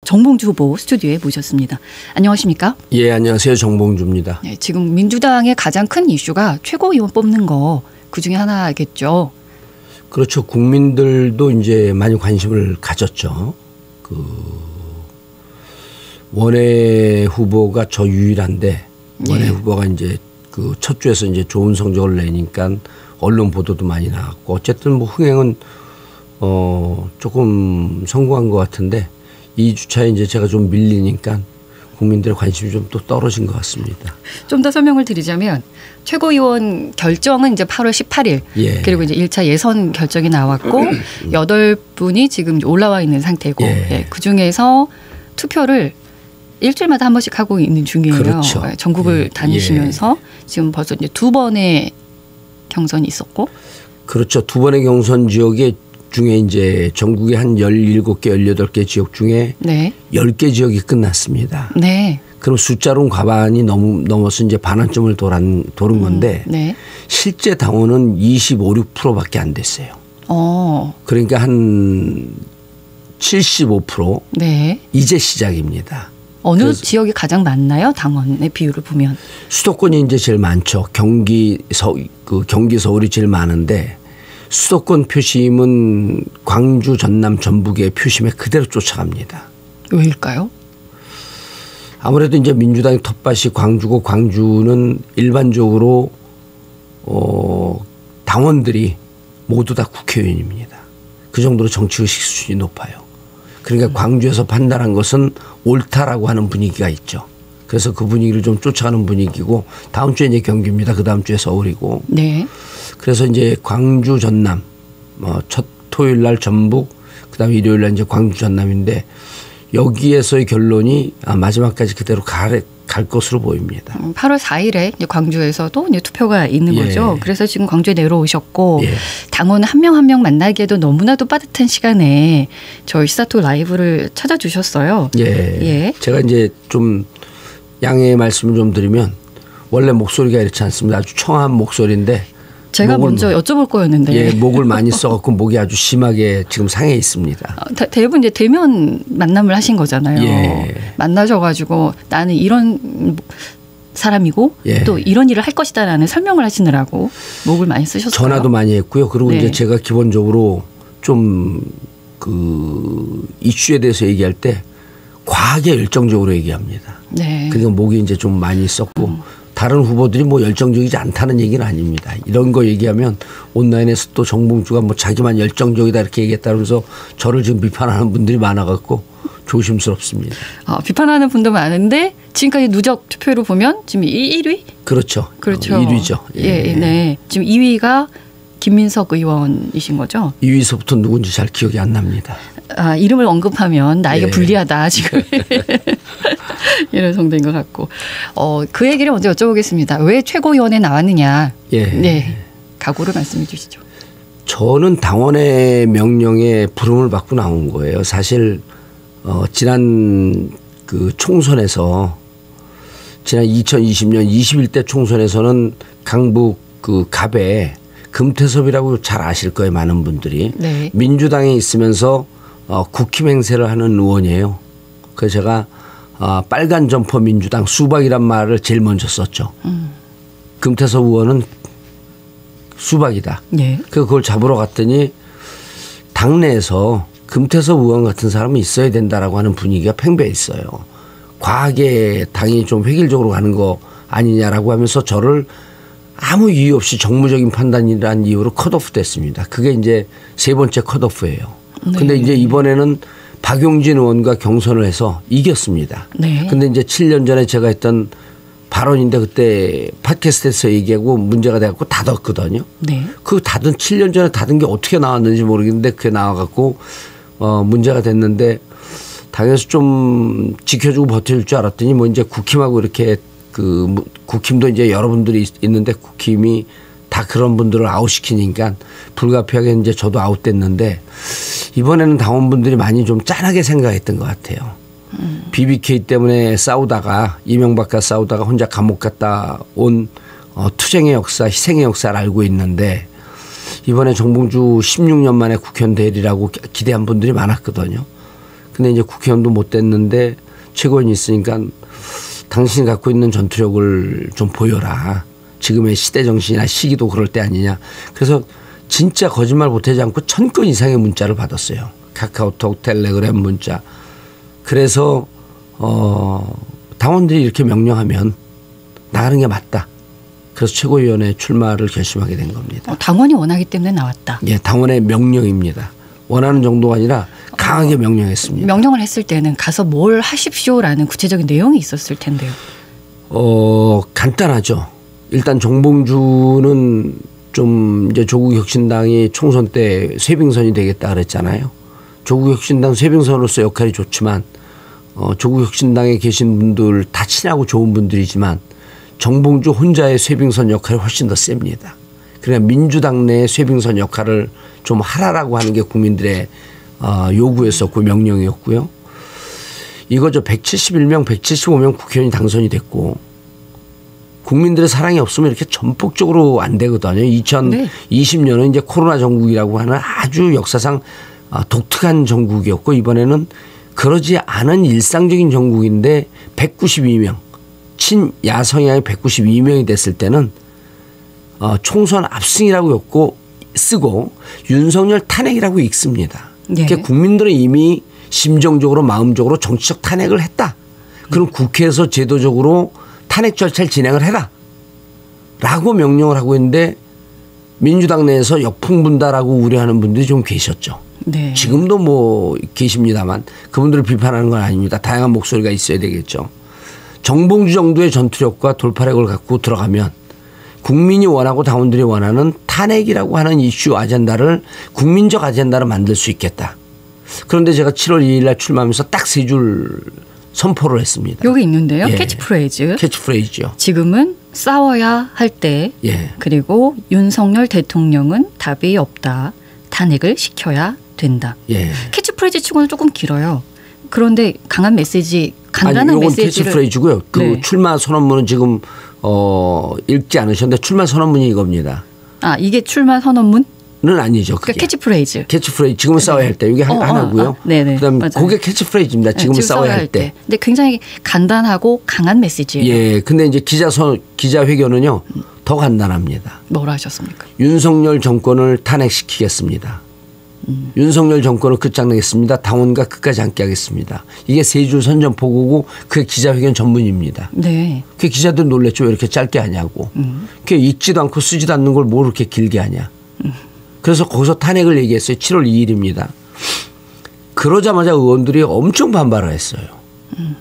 정봉주 후보 스튜디오에 모셨습니다. 안녕하십니까? 예, 안녕하세요. 정봉주입니다. 네, 지금 민주당의 가장 큰 이슈가 최고위원 뽑는 거 그중에 하나겠죠. 그렇죠. 국민들도 이제 많이 관심을 가졌죠. 원외 후보가 저 유일한데 원외 후보가 이제 첫 주에서 이제 좋은 성적을 내니까 언론 보도도 많이 나왔고 어쨌든 뭐 흥행은 조금 성공한 것 같은데 2주차에 이제 제가 좀 밀리니까 국민들의 관심이 좀 또 떨어진 것 같습니다. 좀 더 설명을 드리자면 최고위원 결정은 이제 8월 18일 예. 그리고 이제 1차 예선 결정이 나왔고 8분이 지금 올라와 있는 상태고 예. 그중에서 투표를 일주일마다 한 번씩 하고 있는 중이에요. 그렇죠. 전국을 예. 다니시면서 지금 벌써 이제 2번의 경선이 있었고. 그렇죠. 2번의 경선 지역에 중에 이제 전국에 한 17개, 18개 지역 중에 네. 10개 지역이 끝났습니다. 네. 그럼 숫자로는 과반이 넘어서 이제 반환점을 도른 건데 네. 실제 당원은 25, 6%밖에 안 됐어요. 그러니까 한 75% 네. 이제 시작입니다. 어느 지역이 가장 많나요? 당원의 비율을 보면. 수도권이 이제 제일 많죠. 경기 서울이 제일 많은데 수도권 표심은 광주, 전남, 전북의 표심에 그대로 쫓아갑니다. 왜일까요? 아무래도 이제 민주당의 텃밭이 광주고 광주는 일반적으로 당원들이 모두 다 국회의원입니다. 그 정도로 정치의식 수준이 높아요. 그러니까 광주에서 판단한 것은 옳다라고 하는 분위기가 있죠. 그래서 그 분위기를 좀 쫓아가는 분위기고 다음 주에 이제 경기입니다. 그 다음 주에 서울이고. 네. 그래서 이제 광주, 전남, 첫 토요일 날 전북, 그다음에 일요일 날 이제 광주, 전남인데 여기에서의 결론이 마지막까지 그대로 갈 것으로 보입니다. 8월 4일에 이제 광주에서도 이제 투표가 있는 예. 거죠. 그래서 지금 광주에 내려오셨고 예. 당원 한 명 한 명 만나기에도 너무나도 빠듯한 시간에 저희 시사톡 라이브를 찾아주셨어요. 예. 예. 제가 이제 좀 양해의 말씀을 좀 드리면 원래 목소리가 이렇지 않습니다. 아주 청아한 목소리인데 제가 먼저 여쭤볼 거였는데. 예, 목을 많이 써갖고 목이 아주 심하게 지금 상해 있습니다. 대부분 이제 대면 만남을 하신 거잖아요. 예. 만나셔가지고 나는 이런 사람이고 예. 또 이런 일을 할 것이다라는 설명을 하시느라고 목을 많이 쓰셨어요. 전화도 많이 했고요. 그리고 네. 이제 제가 기본적으로 좀 이슈에 대해서 얘기할 때 과하게 열정적으로 얘기합니다. 네. 그러니까 목이 이제 좀 많이 썼고 다른 후보들이 뭐 열정적이지 않다는 얘기는 아닙니다. 이런 거 얘기하면 온라인에서 또 정봉주가 뭐 자기만 열정적이다 이렇게 얘기했다 그러면서 저를 지금 비판하는 분들이 많아갖고 조심스럽습니다. 비판하는 분도 많은데 지금까지 누적 투표로 보면 지금 1위? 그렇죠. 그렇죠. 1위죠. 예, 네. 지금 2위가 김민석 의원이신 거죠? 2위서부터 누군지 잘 기억이 안 납니다. 이름을 언급하면 나에게 예. 불리하다 지금 이런 정도인 것 같고 그 얘기를 먼저 여쭤보겠습니다. 왜 최고위원에 나왔느냐? 예. 네, 각오를 말씀해 주시죠. 저는 당원의 명령에 부름을 받고 나온 거예요. 사실 지난 총선에서 지난 2020년 21대 총선에서는 강북 갑에 금태섭이라고 잘 아실 거예요. 많은 분들이. 네. 민주당에 있으면서 국힘 행세를 하는 의원이에요. 그래서 제가 빨간 점퍼 민주당 수박이란 말을 제일 먼저 썼죠. 금태섭 의원은 수박이다. 네. 그걸 잡으러 갔더니 당내에서 금태섭 의원 같은 사람이 있어야 된다라고 하는 분위기가 팽배해 있어요. 과하게 당이 좀 획일적으로 가는 거 아니냐라고 하면서 저를 아무 이유 없이 정무적인 판단이라는 이유로 컷오프 됐습니다. 그게 이제 세 번째 컷오프예요. 근데 이제 이번에는 박용진 의원과 경선을 해서 이겼습니다. 네. 근데 이제 7년 전에 제가 했던 발언인데 그때 팟캐스트에서 얘기하고 문제가 돼갖고 닫았거든요. 네. 그 7년 전에 닫은 게 어떻게 나왔는지 모르겠는데 그게 나와갖고 문제가 됐는데 당에서 좀 지켜주고 버틸 줄 알았더니 뭐 이제 국힘하고 이렇게 국힘도 이제 여러분들이 있는데 국힘이 다 그런 분들을 아웃시키니까 불가피하게 이제 저도 아웃됐는데 이번에는 당원분들이 많이 좀 짠하게 생각했던 것 같아요. BBK 때문에 싸우다가 이명박과 싸우다가 혼자 감옥 갔다 온 투쟁의 역사, 희생의 역사를 알고 있는데 이번에 정봉주 16년 만에 국회의원 되리라고 기대한 분들이 많았거든요. 근데 이제 국회의원도 못 됐는데 최고위원이 있으니까 당신이 갖고 있는 전투력을 좀 보여라. 지금의 시대 정신이나 시기도 그럴 때 아니냐. 그래서 진짜 거짓말 보태지 않고 1000건 이상의 문자를 받았어요. 카카오톡, 텔레그램 문자. 그래서 당원들이 이렇게 명령하면 나가는 게 맞다. 그래서 최고위원회 출마를 결심하게 된 겁니다. 당원이 원하기 때문에 나왔다. 예, 당원의 명령입니다. 원하는 정도가 아니라 강하게 명령했습니다. 명령을 했을 때는 가서 뭘 하십시오라는 구체적인 내용이 있었을 텐데요. 간단하죠. 일단 정봉주는 좀 이제 조국혁신당이 총선 때 쇄빙선이 되겠다 그랬잖아요. 조국혁신당 쇄빙선으로서 역할이 좋지만 조국혁신당에 계신 분들 다 친하고 좋은 분들이지만 정봉주 혼자의 쇄빙선 역할이 훨씬 더 셉니다. 그러니까 민주당 내의 쇄빙선 역할을 좀 하라라고 하는 게 국민들의 요구였었고 명령이었고요. 이거 171명, 175명 국회의원이 당선이 됐고 국민들의 사랑이 없으면 이렇게 전폭적으로 안 되거든요. 2020년은 이제 코로나 정국이라고 하는 아주 역사상 독특한 정국이었고 이번에는 그러지 않은 일상적인 정국인데 192명, 친야 성향이 192명이 됐을 때는 총선 압승이라고 쓰고 윤석열 탄핵이라고 읽습니다. 네. 그러니까 국민들은 이미 심정적으로 마음적으로 정치적 탄핵을 했다. 그럼 국회에서 제도적으로 탄핵 절차를 진행을 해라. 라고 명령을 하고 있는데 민주당 내에서 역풍분다라고 우려하는 분들이 좀 계셨죠. 네. 지금도 뭐 계십니다만 그분들을 비판하는 건 아닙니다. 다양한 목소리가 있어야 되겠죠. 정봉주 정도의 전투력과 돌파력을 갖고 들어가면 국민이 원하고 당원들이 원하는 탄핵이라고 하는 이슈 아젠다를 국민적 아젠다로 만들 수 있겠다. 그런데 제가 7월 2일 날 출마하면서 딱 3줄 선포를 했습니다. 여기 있는데요. 예. 캐치프레이즈. 캐치프레이즈죠. 지금은 싸워야 할 때. 예. 그리고 윤석열 대통령은 답이 없다. 탄핵을 시켜야 된다. 예. 캐치프레이즈 치고는 조금 길어요. 그런데 강한 메시지, 간단한 아니, 메시지를. 캐치프레이즈고요. 그 네. 출마 선언문은 지금 읽지 않으셨는데 출마 선언문이 이겁니다. 이게 출마 선언문? 는 아니죠. 그게. 그러니까 캐치프레이즈. 캐치프레이즈. 지금은 싸워야 할 때. 이게 하나고요. 네네. 그다음에 맞아요. 그게 캐치프레이즈입니다. 지금은 싸워야 할 때. 근데 굉장히 간단하고 강한 메시지예요. 예. 근데 이제 기자회견은요. 더 간단합니다. 뭐라 하셨습니까? 윤석열 정권을 탄핵시키겠습니다. 윤석열 정권을 끝장내겠습니다. 당원과 끝까지 함께하겠습니다. 이게 3줄 선전포고고 그게 기자회견 전문입니다. 네. 그 기자들 놀랬죠. 왜 이렇게 짧게 하냐고. 그게 읽지도 않고 쓰지도 않는 걸 뭘 이렇게 길게 하냐. 그래서 거기서 탄핵을 얘기했어요. 7월 2일입니다. 그러자마자 의원들이 엄청 반발을 했어요.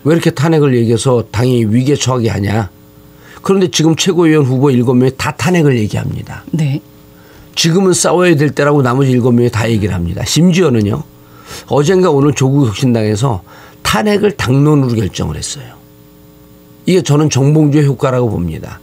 왜 이렇게 탄핵을 얘기해서 당이 위기에 처하게 하냐. 그런데 지금 최고위원 후보 7명이 다 탄핵을 얘기합니다. 네. 지금은 싸워야 될 때라고 나머지 7명이 다 얘기를 합니다. 심지어는요. 어젠가 오늘 조국혁신당에서 탄핵을 당론으로 결정을 했어요. 이게 저는 정봉주의 효과라고 봅니다.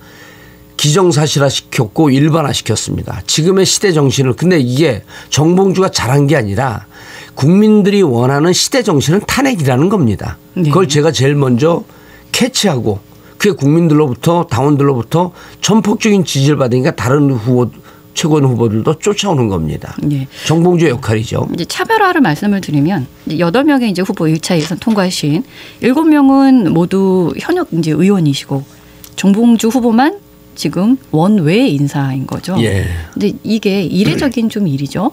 기정사실화 시켰고 일반화 시켰습니다. 지금의 시대 정신을. 근데 이게 정봉주가 잘한 게 아니라 국민들이 원하는 시대 정신은 탄핵이라는 겁니다. 네. 그걸 제가 제일 먼저 캐치하고 그게 국민들로부터 당원들로부터 전폭적인 지지를 받으니까 다른 최고위원 후보들도 쫓아오는 겁니다. 네. 정봉주의 역할이죠. 이제 차별화를 말씀을 드리면 8명의 이제 후보 1차 예선 통과하신 7명은 모두 현역 이제 의원이시고 정봉주 후보만 지금 원외 인사인 거죠. 예. 근데 이게 이례적인 좀 일이죠.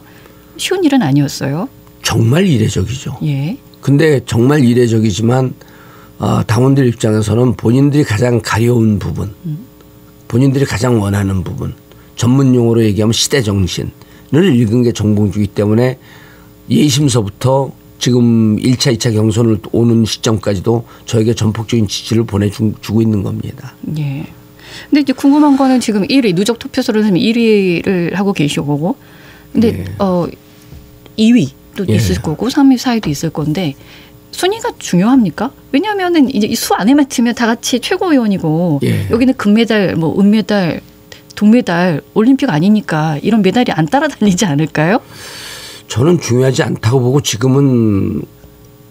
쉬운 일은 아니었어요. 정말 이례적이죠. 예. 근데 정말 이례적이지만 당원들 입장에서는 본인들이 가장 가려운 부분, 본인들이 가장 원하는 부분, 전문 용어로 얘기하면 시대 정신을 읽은 게 정봉주이기 때문에 예심서부터 지금 1차, 2차 경선을 오는 시점까지도 저에게 전폭적인 지지를 보내주고 있는 겁니다. 예. 근데 이제 궁금한 거는 지금 1위 누적 투표수로 1위를 하고 계시고, 근데 예. 2위도 예. 있을 거고 3위, 4위도 있을 건데 순위가 중요합니까? 왜냐하면은 이제 이 수 안에만 들면 다 같이 최고위원이고 예. 여기는 금메달, 뭐 은메달, 동메달, 올림픽 아니니까 이런 메달이 안 따라다니지 않을까요? 저는 중요하지 않다고 보고 지금은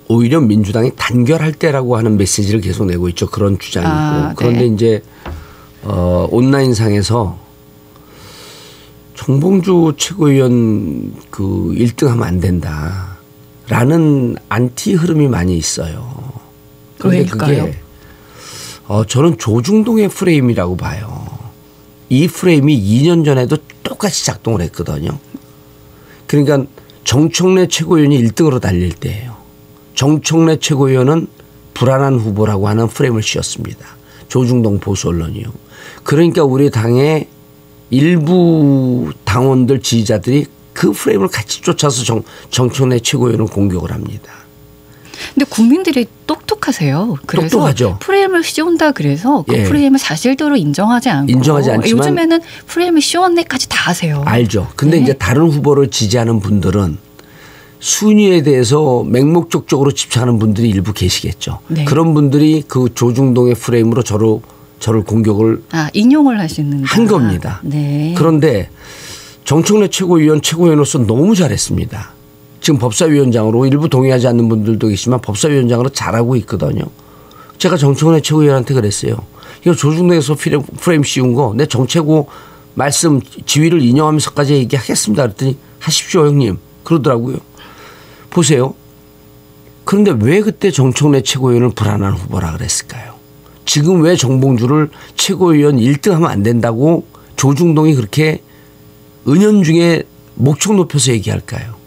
오히려 민주당이 단결할 때라고 하는 메시지를 계속 내고 있죠. 그런 주장이고. 그런데 네. 이제 온라인상에서 정봉주 최고위원 1등하면 안 된다라고 라는 안티 흐름이 많이 있어요. 그런데 왜일까요? 그게 저는 조중동의 프레임이라고 봐요. 이 프레임이 2년 전에도 똑같이 작동을 했거든요. 그러니까 정청래 최고위원이 1등으로 달릴 때예요. 정청래 최고위원은 불안한 후보라고 하는 프레임을 씌웠습니다. 조중동 보수 언론이요. 그러니까 우리 당의 일부 당원들 지지자들이 그 프레임을 같이 쫓아서 정청래 최고위원을 공격을 합니다. 근데 국민들이 똑똑하세요. 그래서 똑똑하죠. 프레임을 씌운다 그래서 그 예. 프레임을 사실대로 인정하지 않고 인정하지 않지만 요즘에는 프레임을 씌웠네까지 다 하세요. 알죠. 근데 네. 이제 다른 후보를 지지하는 분들은 순위에 대해서 맹목적적으로 집착하는 분들이 일부 계시겠죠. 네. 그런 분들이 그 조중동의 프레임으로 저를 공격을 인용을 하시는 한 겁니다. 네. 그런데 정청래 최고위원으로서 너무 잘했습니다. 지금 법사위원장으로 일부 동의하지 않는 분들도 계시지만 법사위원장으로 잘하고 있거든요. 제가 정청래 최고위원한테 그랬어요. 이거 조중동에서 프레임 씌운 거 내 정최고 말씀 지위를 인용하면서까지 얘기하겠습니다. 그랬더니 하십시오 형님. 그러더라고요. 보세요. 그런데 왜 그때 정청래 최고위원을 불안한 후보라 그랬을까요? 지금 왜 정봉주를 최고위원 1등 하면 안 된다고 조중동이 그렇게 은연중에 목청 높여서 얘기할까요?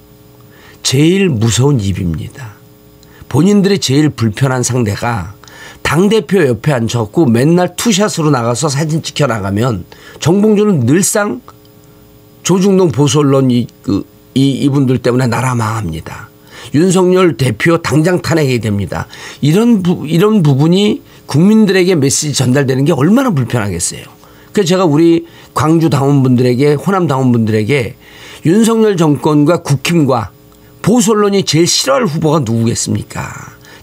제일 무서운 입입니다. 본인들이 제일 불편한 상대가 당대표 옆에 앉혀갖고 맨날 투샷으로 나가서 사진 찍혀 나가면 정봉주는 늘상 조중동 보수 언론 이분들 때문에 나라 망합니다. 윤석열 대표 당장 탄핵이 됩니다. 이런 부분이 국민들에게 메시지 전달되는 게 얼마나 불편하겠어요. 그래서 제가 우리 광주 당원분들에게 호남 당원분들에게 윤석열 정권과 국힘과 보수 언론이 제일 싫어할 후보가 누구겠습니까?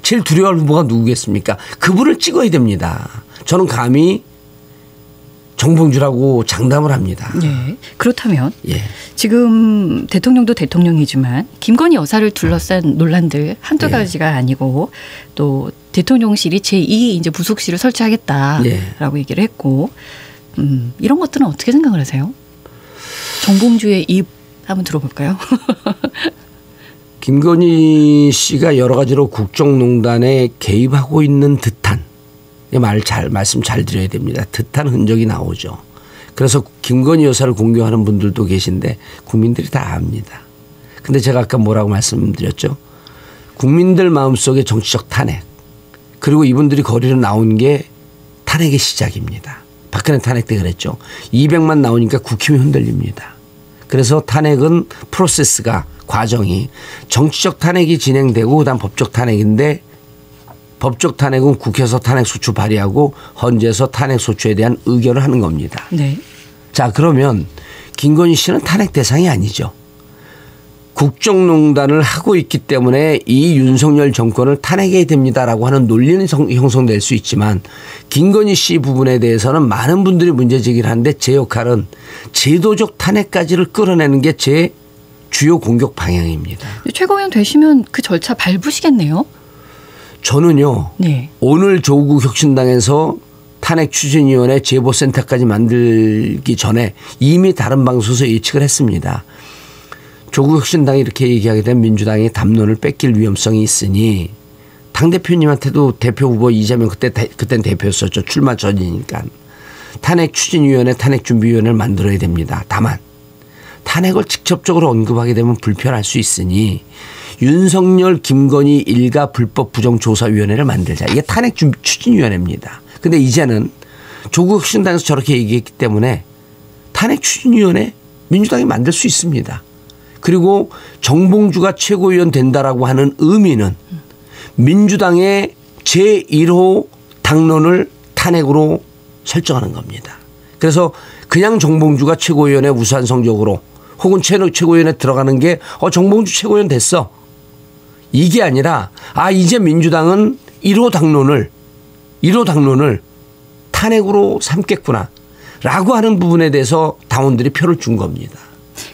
제일 두려워할 후보가 누구겠습니까? 그분을 찍어야 됩니다. 저는 감히 정봉주라고 장담을 합니다. 예. 그렇다면 예. 지금 대통령도 대통령이지만 김건희 여사를 둘러싼 논란들 한두 예. 가지가 아니고 또 대통령실이 제2 이제 부속실을 설치하겠다라고 얘기를 했고 이런 것들은 어떻게 생각을 하세요? 정봉주의 입 한번 들어볼까요? 김건희 씨가 여러 가지로 국정농단에 개입하고 있는 듯한 말씀 잘 드려야 됩니다. 듯한 흔적이 나오죠. 그래서 김건희 여사를 공격하는 분들도 계신데 국민들이 다 압니다. 근데 제가 아까 뭐라고 말씀드렸죠? 국민들 마음속에 정치적 탄핵 그리고 이분들이 거리로 나온 게 탄핵의 시작입니다. 박근혜 탄핵 때 그랬죠. 200만 나오니까 국힘이 흔들립니다. 그래서 탄핵은 프로세스가 과정이 정치적 탄핵이 진행되고 그다음 법적 탄핵인데 법적 탄핵은 국회에서 탄핵소추 발의하고 헌재에서 탄핵소추에 대한 의결을 하는 겁니다. 네. 자 그러면 김건희 씨는 탄핵 대상이 아니죠. 국정농단을 하고 있기 때문에 이 윤석열 정권을 탄핵해야 됩니다라고 하는 논리는 형성될 수 있지만 김건희 씨 부분에 대해서는 많은 분들이 문제 제기를 하는데 제 역할은 제도적 탄핵까지를 끌어내는 게 제 주요 공격 방향입니다. 최고위원 되시면 그 절차 밟으시겠네요. 저는요. 네. 오늘 조국 혁신당에서 탄핵추진위원회 제보센터까지 만들기 전에 이미 다른 방송에서 예측을 했습니다. 조국 혁신당이 이렇게 얘기하게 되면 민주당이 담론을 뺏길 위험성이 있으니 당대표님한테도 대표 후보 이재명 그땐 대표였었죠. 출마 전이니까. 탄핵추진위원회 탄핵준비위원회를 만들어야 됩니다. 다만 탄핵을 직접적으로 언급하게 되면 불편할 수 있으니 윤석열 김건희 일가 불법 부정조사위원회를 만들자. 이게 탄핵추진위원회입니다. 근데 이제는 조국 혁신당에서 저렇게 얘기했기 때문에 탄핵추진위원회 민주당이 만들 수 있습니다. 그리고 정봉주가 최고위원 된다라고 하는 의미는 민주당의 제1호 당론을 탄핵으로 설정하는 겁니다. 그래서 그냥 정봉주가 최고위원의 우수한 성적으로 혹은 최고위원에 들어가는 게 정봉주 최고위원 됐어. 이게 아니라 이제 민주당은 1호 당론을 탄핵으로 삼겠구나 라고 하는 부분에 대해서 당원들이 표를 준 겁니다.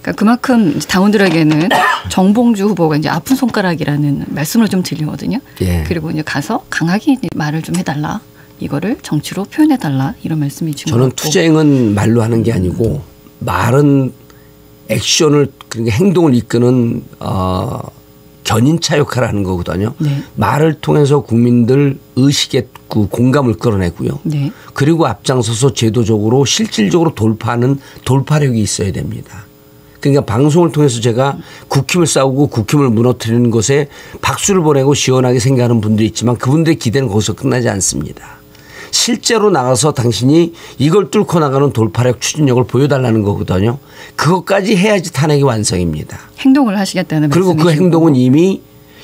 그러니까 그만큼 당원들에게는 정봉주 후보가 이제 아픈 손가락이라는 말씀을 좀 드리거든요. 예. 그리고 이제 가서 강하게 말을 좀 해달라. 이거를 정치로 표현해달라. 이런 말씀이 준 저는 것 같고. 투쟁은 말로 하는 게 아니고 말은 액션을 그러니까 행동을 이끄는 견인차 역할을 하는 거거든요. 네. 말을 통해서 국민들 의식의 그 공감을 끌어내고요. 네. 그리고 앞장서서 제도적으로 실질적으로 돌파하는 돌파력이 있어야 됩니다. 그러니까 방송을 통해서 제가 국힘을 싸우고 국힘을 무너뜨리는 것에 박수를 보내고 시원하게 생각하는 분들이 있지만 그분들의 기대는 거기서 끝나지 않습니다. 실제로 나가서 당신이 이걸 뚫고 나가는 돌파력 추진력을 보여달라는 거거든요. 그것까지 해야지 탄핵이 완성입니다. 행동을 하시겠다는 그리고 말씀이시고. 그 행동은 이미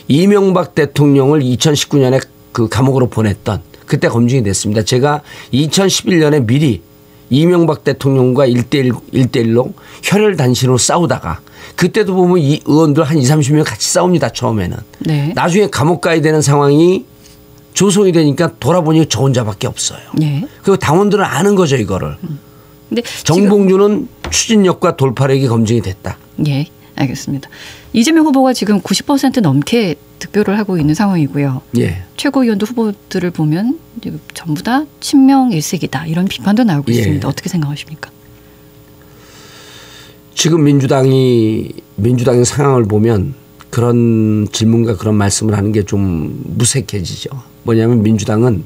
이명박 대통령을 2019년에 그 감옥으로 보냈던 그때 검증이 됐습니다. 제가 2011년에 미리 이명박 대통령과 1대1로 혈혈단신으로 싸우다가 그때도 보면 이 의원들 한 20, 30명 같이 싸웁니다. 처음에는. 네. 나중에 감옥 가야 되는 상황이 조성이 되니까 돌아보니 저 혼자밖에 없어요. 네. 그리고 당원들은 아는 거죠 이거를. 근데 정봉주는 추진력과 돌파력이 검증이 됐다. 예, 알겠습니다. 이재명 후보가 지금 90% 넘게 득표를 하고 있는 상황이고요. 예. 최고위원도 후보들을 보면 이제 전부 다 친명 일색이다 이런 비판도 나오고 예. 있습니다. 어떻게 생각하십니까? 지금 민주당의 상황을 보면 그런 질문과 그런 말씀을 하는 게 좀 무색해지죠. 뭐냐면 민주당은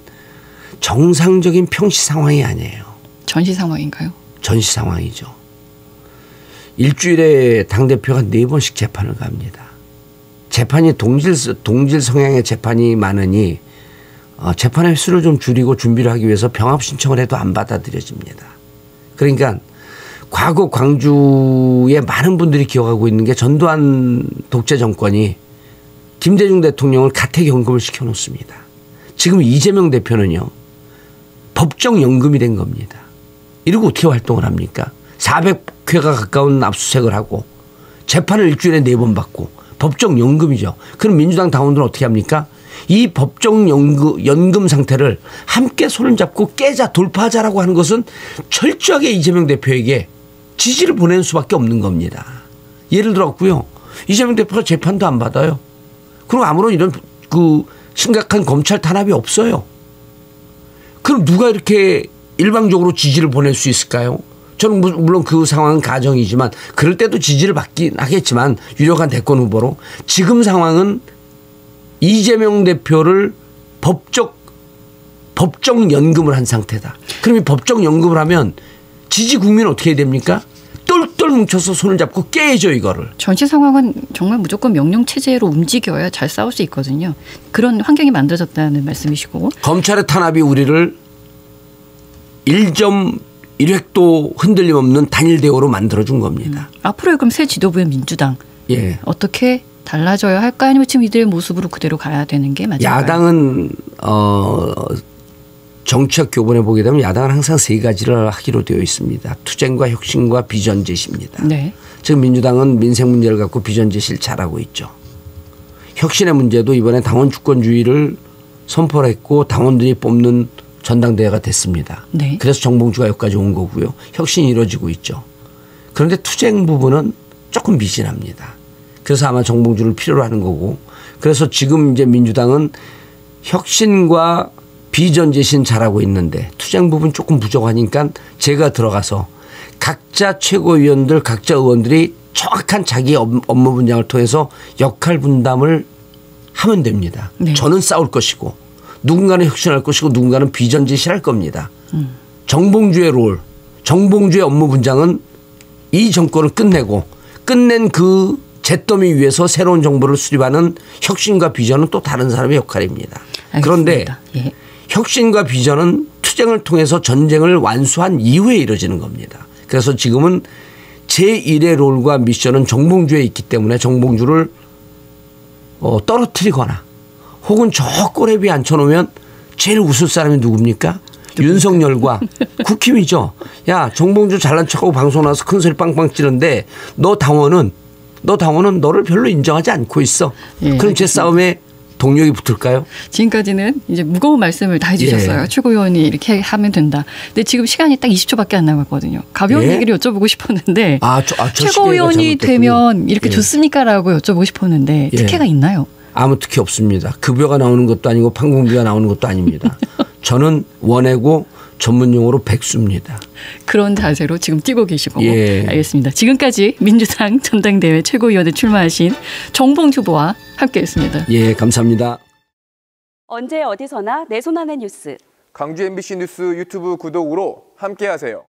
정상적인 평시 상황이 아니에요. 전시 상황인가요? 전시 상황이죠. 일주일에 당대표가 4번씩 재판을 갑니다. 재판이 동질 성향의 재판이 많으니 재판 횟수를 좀 줄이고 준비를 하기 위해서 병합 신청을 해도 안 받아들여집니다. 그러니까 과거 광주에 많은 분들이 기억하고 있는 게 전두환 독재 정권이 김대중 대통령을 가택연금을 시켜놓습니다. 지금 이재명 대표는요. 법정연금이 된 겁니다. 이러고 어떻게 활동을 합니까? 400회가 가까운 압수수색을 하고 재판을 일주일에 4번 받고 법정연금이죠. 그럼 민주당 당원들은 어떻게 합니까? 이 법정연금 상태를 함께 손을 잡고 깨자 돌파하자라고 하는 것은 철저하게 이재명 대표에게 지지를 보내는 수밖에 없는 겁니다. 예를 들었고요. 이재명 대표가 재판도 안 받아요. 그리고 아무런 이런 그 심각한 검찰 탄압이 없어요. 그럼 누가 이렇게 일방적으로 지지를 보낼 수 있을까요? 저는 물론 그 상황은 가정이지만 그럴 때도 지지를 받긴 하겠지만 유력한 대권 후보로 지금 상황은 이재명 대표를 법정연금을 한 상태다. 그럼 이 법정연금을 하면 지지 국민은 어떻게 해야 됩니까? 똘똘 뭉쳐서 손을 잡고 깨야죠 이거를. 전시 상황은 정말 무조건 명령 체제로 움직여야 잘 싸울 수 있거든요. 그런 환경이 만들어졌다는 말씀이시고. 검찰의 탄압이 우리를 1.1획도 흔들림 없는 단일 대우로 만들어준 겁니다. 앞으로의 그럼 새 지도부의 민주당 예. 어떻게 달라져야 할까 아니면 지금 이들의 모습으로 그대로 가야 되는 게 맞을까요? 야당은 정치적 교본에 보게 되면 야당은 항상 세 가지를 하기로 되어 있습니다. 투쟁과 혁신과 비전 제시입니다. 네. 지금 민주당은 민생 문제를 갖고 비전 제시를 잘하고 있죠. 혁신의 문제도 이번에 당원 주권주의를 선포를 했고 당원들이 뽑는 전당대회가 됐습니다. 네. 그래서 정봉주가 여기까지 온 거고요. 혁신이 이루어지고 있죠. 그런데 투쟁 부분은 조금 미진합니다. 그래서 아마 정봉주를 필요로 하는 거고 그래서 지금 이제 민주당은 혁신과 비전 제시는 잘하고 있는데 투쟁 부분 조금 부족하니까 제가 들어가서 각자 최고위원들 각자 의원들이 정확한 자기 업무 분장을 통해서 역할 분담을 하면 됩니다. 네. 저는 싸울 것이고 누군가는 혁신할 것이고 누군가는 비전 제시를 할 겁니다. 정봉주의 롤, 정봉주의 업무 분장은 이 정권을 끝낸 그 잿더미 위에서 새로운 정보를 수립하는 혁신과 비전은 또 다른 사람의 역할입니다. 알겠습니다. 그런데 예. 혁신과 비전은 투쟁을 통해서 전쟁을 완수한 이후에 이루어지는 겁니다. 그래서 지금은 제1의 롤과 미션은 정봉주에 있기 때문에 정봉주를 떨어뜨리거나 혹은 저 꼬레비에 앉혀놓으면 제일 웃을 사람이 누굽니까? 윤석열과 국힘이죠. 야 정봉주 잘난 척하고 방송 나와서 큰 소리 빵빵 찌는데 너 당원은 너를 별로 인정하지 않고 있어. 예, 그럼 제 싸움에 동력이 붙을까요? 지금까지는 이제 무거운 말씀을 다 해주셨어요. 예. 최고위원이 이렇게 하면 된다. 근데 지금 시간이 딱 20초밖에 안 남았거든요. 가벼운 예? 얘기를 여쭤보고 싶었는데 저 최고위원이 되면 이렇게 좋습니까라고 여쭤보고 싶었는데 예. 특혜가 있나요? 아무 특혜 없습니다. 급여가 나오는 것도 아니고 판공비가 나오는 것도 아닙니다. 저는 원하고 전문 용어로 백수입니다. 그런 자세로 지금 뛰고 계시고. 예. 알겠습니다. 지금까지 민주당 전당대회 최고위원에 출마하신 정봉주 후보와 함께했습니다. 예, 감사합니다. 언제 어디서나 내 손 안의 뉴스. 광주 MBC 뉴스 유튜브 구독으로 함께하세요.